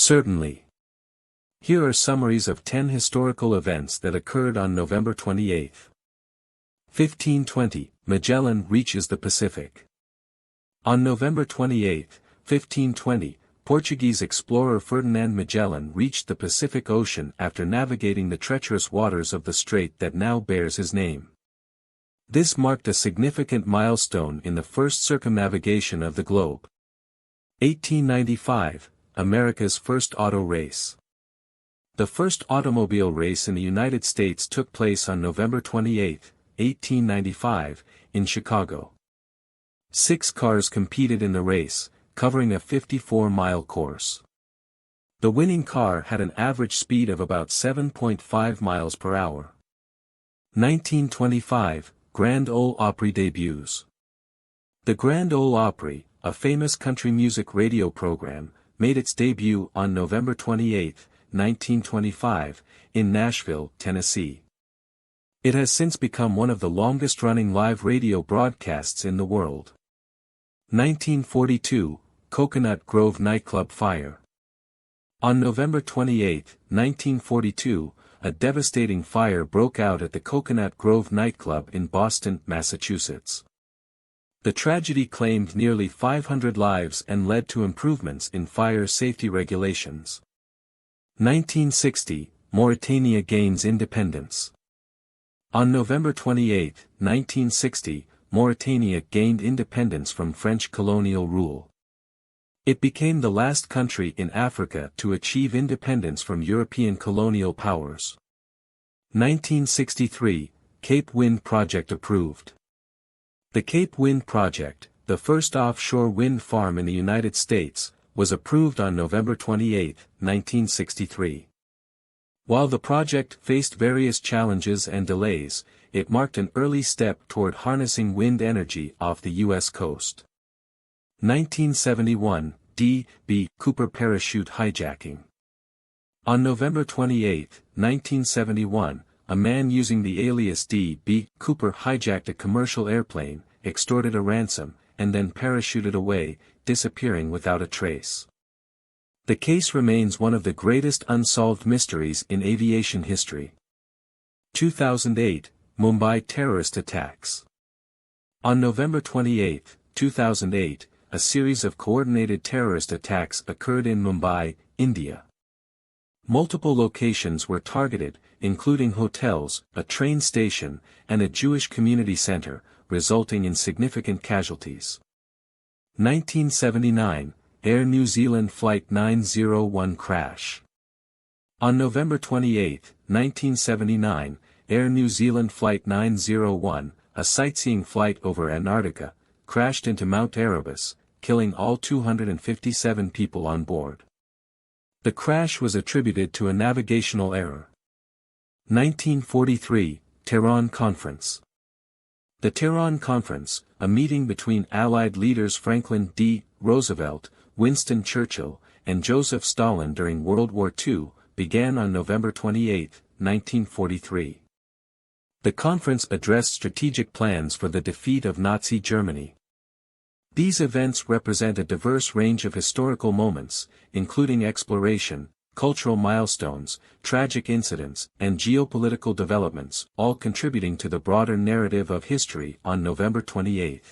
Certainly. Here are summaries of 10 historical events that occurred on November 28. 1520, Magellan reaches the Pacific. On November 28, 1520, Portuguese explorer Ferdinand Magellan reached the Pacific Ocean after navigating the treacherous waters of the strait that now bears his name. This marked a significant milestone in the first circumnavigation of the globe. 1895, America's first auto race. The first automobile race in the United States took place on November 28, 1895, in Chicago. 6 cars competed in the race, covering a 54-mile course. The winning car had an average speed of about 7.5 miles per hour. 1925, Grand Ole Opry debuts. The Grand Ole Opry, a famous country music radio program, made its debut on November 28, 1925, in Nashville, Tennessee. It has since become one of the longest-running live radio broadcasts in the world. 1942, Coconut Grove nightclub fire. On November 28, 1942, a devastating fire broke out at the Coconut Grove nightclub in Boston, Massachusetts. The tragedy claimed nearly 500 lives and led to improvements in fire safety regulations. 1960, Mauritania gains independence. On November 28, 1960, Mauritania gained independence from French colonial rule. It became the last country in Africa to achieve independence from European colonial powers. 1963, Cape Wind Project approved. The Cape Wind Project, the first offshore wind farm in the United States, was approved on November 28, 1963. While the project faced various challenges and delays, it marked an early step toward harnessing wind energy off the U.S. coast. 1971, D.B. Cooper parachute hijacking. On November 28, 1971, a man using the alias D.B. Cooper hijacked a commercial airplane, extorted a ransom, and then parachuted away, disappearing without a trace. The case remains one of the greatest unsolved mysteries in aviation history. 2008, Mumbai terrorist attacks. On November 28, 2008, a series of coordinated terrorist attacks occurred in Mumbai, India. Multiple locations were targeted, including hotels, a train station, and a Jewish community center, resulting in significant casualties. 1979, Air New Zealand Flight 901 crash. On November 28, 1979, Air New Zealand Flight 901, a sightseeing flight over Antarctica, crashed into Mount Erebus, killing all 257 people on board. The crash was attributed to a navigational error. 1943, Tehran Conference. The Tehran Conference, a meeting between Allied leaders Franklin D. Roosevelt, Winston Churchill, and Joseph Stalin during World War II, began on November 28, 1943. The conference addressed strategic plans for the defeat of Nazi Germany. These events represent a diverse range of historical moments, including exploration, cultural milestones, tragic incidents, and geopolitical developments, all contributing to the broader narrative of history on November 28.